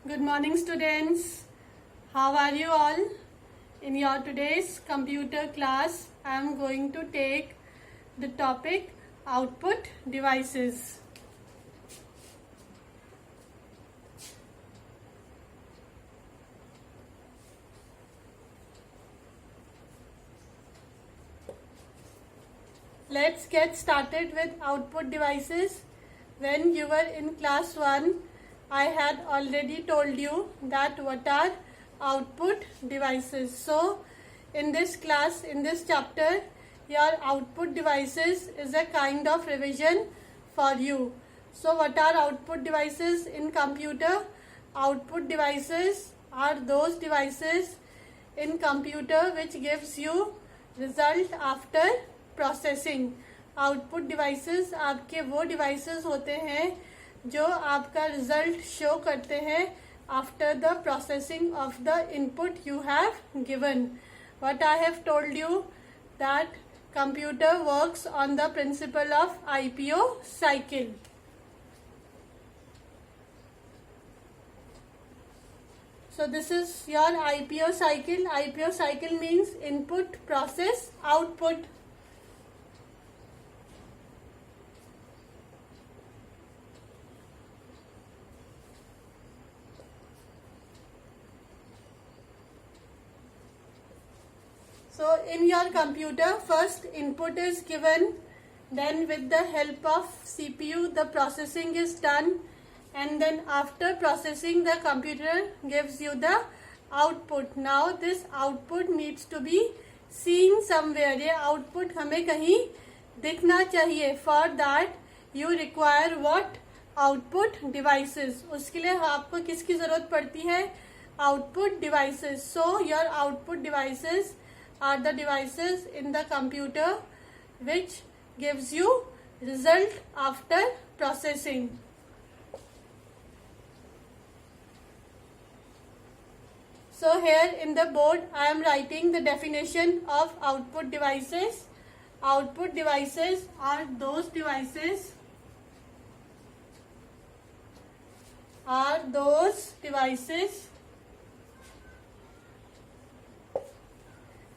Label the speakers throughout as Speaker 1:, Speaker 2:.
Speaker 1: Good morning, students. How are you all? In your today's computer class, I am going to take the topic output devices. Let's get started with output devices. When you were in class 1, I had already told you that what are output devices. So, in this class, in this chapter, your output devices is a kind of revision for you. So, what are output devices in computer? Output devices are those devices in computer which gives you result after processing. Output devices आपके वो devices होते हैं जो आपका result show करते हैं after the processing of the input you have given. What I have told you that computer works on the principle of IPO cycle. So this is your IPO cycle. IPO cycle means input, process, output. So in your computer, first input is given, then with the help of CPU the processing is done, and then after processing the computer gives you the output. Now this output needs to be seen somewhere. ये output हमें कहीं दिखना चाहिए. For that you require what? Output devices. उसके लिए आपको किसकी जरूरत पड़ती है? Output devices. So your output devices are the devices in the computer which gives you result after processing. So here in the board I am writing the definition of output devices. Output devices are those devices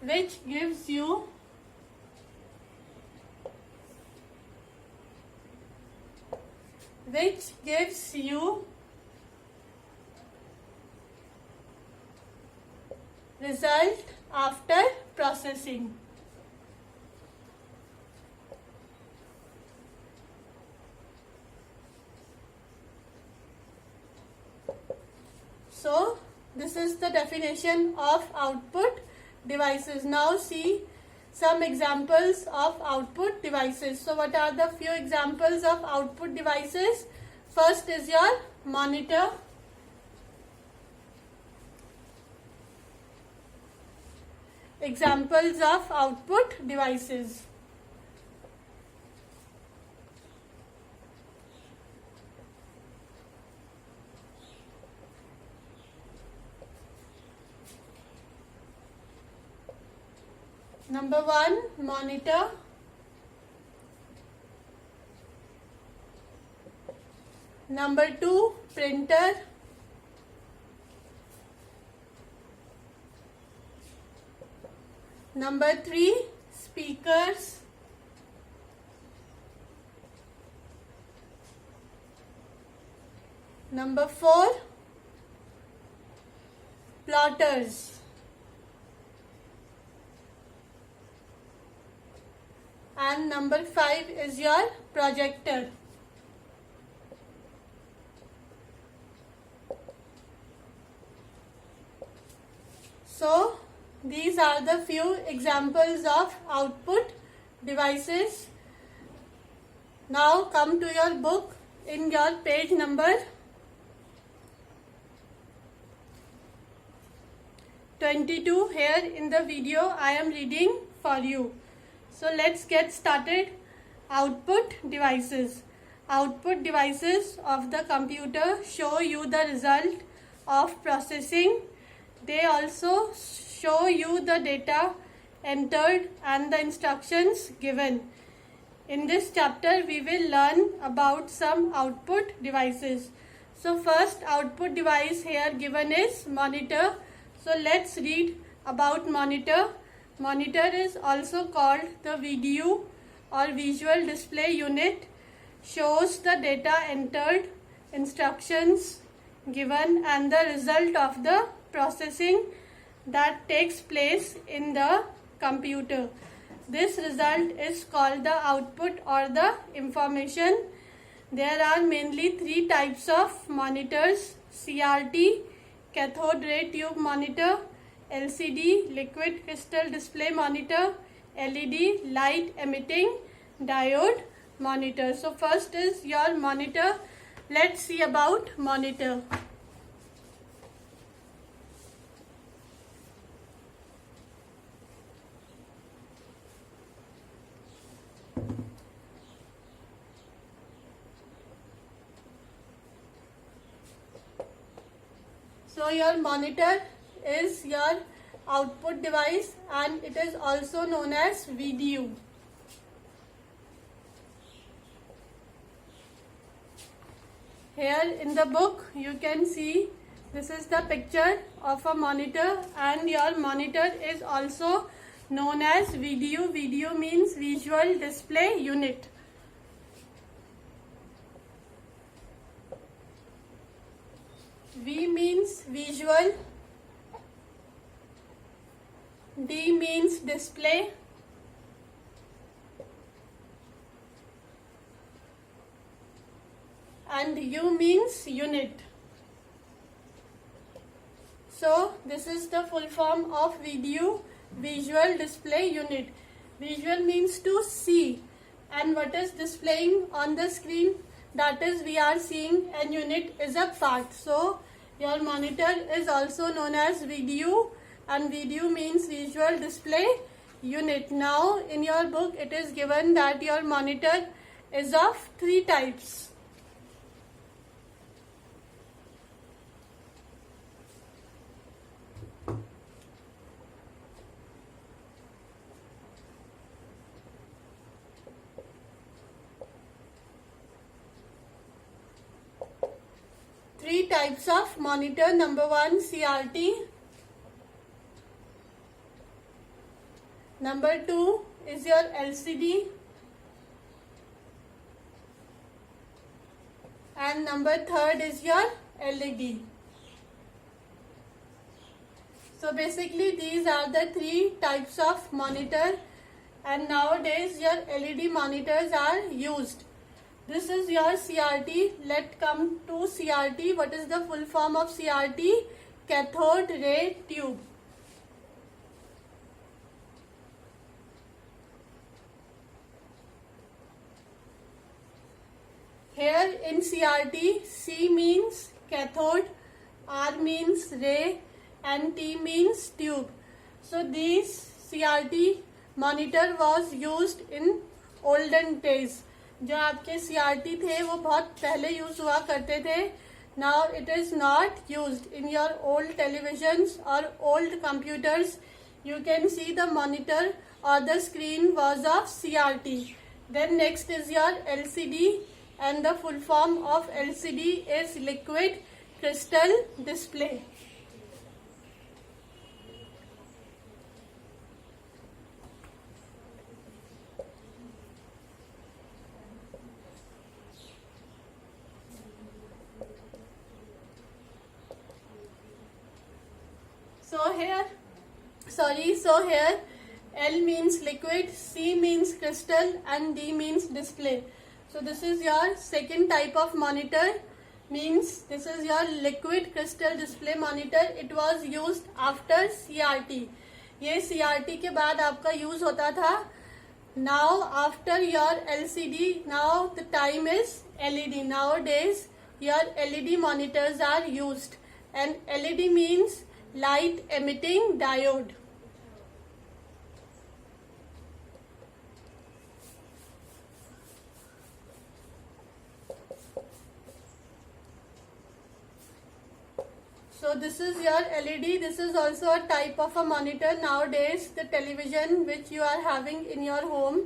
Speaker 1: which gives you result after processing. So this is the definition of output devices. Now see some examples of output devices. So what are the few examples of output devices? First is your monitor. Examples of output devices. Number 1, monitor. Number 2, printer. Number 3, speakers. Number 4, plotters. And number 5 is your projector. So these are the few examples of output devices. Now come to your book in your page number 22. Here in the video I am reading for you. So let's get started. Output devices. Output devices of the computer show you the result of processing. They also show you the data entered and the instructions given. In this chapter we will learn about some output devices. So first output device here given is monitor. So let's read about monitor. Monitor is also called the VDU or visual display unit. Shows the data entered, instructions given and the result of the processing that takes place in the computer. This result is called the output or the information. There are mainly three types of monitors: CRT, cathode ray tube monitor; LCD, liquid crystal display monitor; LED, light emitting diode monitor. So first is your monitor. Let's see about monitor. So your monitor is your output device and it is also known as VDU. Here in the book you can see this is the picture of a monitor and your monitor is also known as VDU. VDU means visual display unit. V means visual, D means display, and U means unit. So this is the full form of VDU, visual display unit. Visual means to see, and what is displaying on the screen, that is we are seeing, and unit is a part. So your monitor is also known as VDU and VDU means visual display unit. Now in your book it is given that your monitor is of three types. Three types of monitor. Number one, CRT. Number two is your LCD. And number third is your LED. So basically these are the three types of monitor, and nowadays your LED monitors are used. This is your CRT. Let's come to CRT. What is the full form of CRT? Cathode ray tube. Here in CRT, C means cathode, R means ray, and T means tube. So these CRT monitor was used in olden days. जो आपके CRT थे वो बहुत पहले use हुआ करते थे. Now it is not used. In your old televisions or old computers, you can see the monitor or the screen was of CRT. Then next is your LCD, and the full form of LCD is liquid crystal display. So here L means liquid, C means crystal, and D means display. So this is your second type of monitor, means this is your liquid crystal display monitor. It was used after CRT. ये CRT के बाद आपका use होता था. Now after your LCD, now the time is LED. Nowadays your LED monitors are used, and LED means light emitting diode. So this is your LED. This is also a type of a monitor. Nowadays the television which you are having in your home,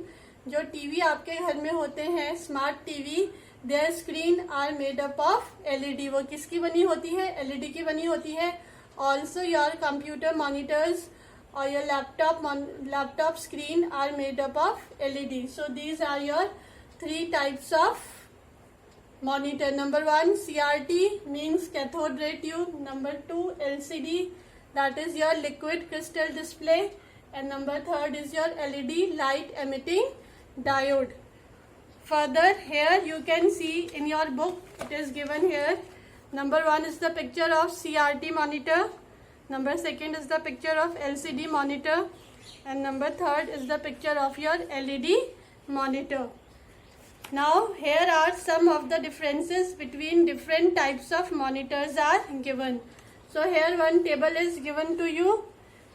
Speaker 1: जो TV आपके घर में होते हैं, smart TV, their screen are made up of LED. वो किसकी बनी होती है? LED की बनी होती है. Also your computer monitors or your laptop screen are made up of LED. So these are your 3 types of monitor. Number 1 CRT means cathode ray tube. Number 2 LCD, that is your liquid crystal display, and number 3 is your LED light emitting diode. Further, here you can see in your book, it is given here. Number 1 is the picture of CRT monitor. Number 2 is the picture of LCD monitor, and number 3 is the picture of your LED monitor. Now here are some of the differences between different types of monitors are given. So here one table is given to you,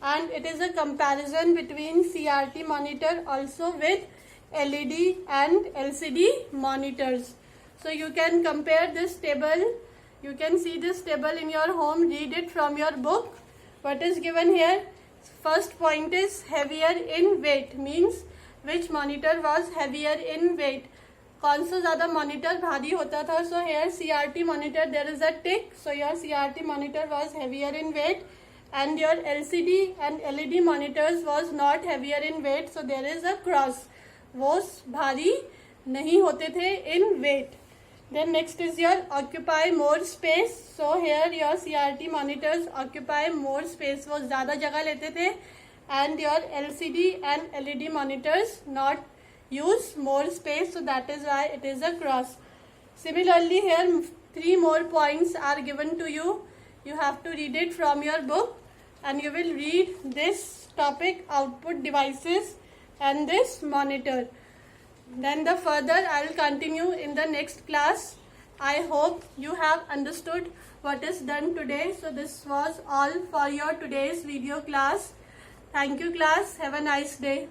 Speaker 1: and it is a comparison between CRT monitor also with LED and LCD monitors. So you can compare this table. You can see this table in your home. Read it from your book. What is given here? First point is heavier in weight, means which monitor was heavier in weight. कौन सा ज़्यादा monitor भारी होता था? So here CRT monitor there is a tick. So your CRT monitor was heavier in weight, and your LCD and LED monitors was not heavier in weight. So there is a cross. वो भारी नहीं होते थे in weight. Then next is your occupy more space. So here your CRT monitors occupy more space. वो ज़्यादा जगह लेते थे, and your LCD and LED monitors not use more space. So that is why it is a cross. Similarly, here 3 more points are given to you. You have to read it from your book, and you will read this topic output devices and this monitor. Then the further I will continue in the next class. I hope you have understood what is done today. So this was all for your today's video class. Thank you class. Have a nice day.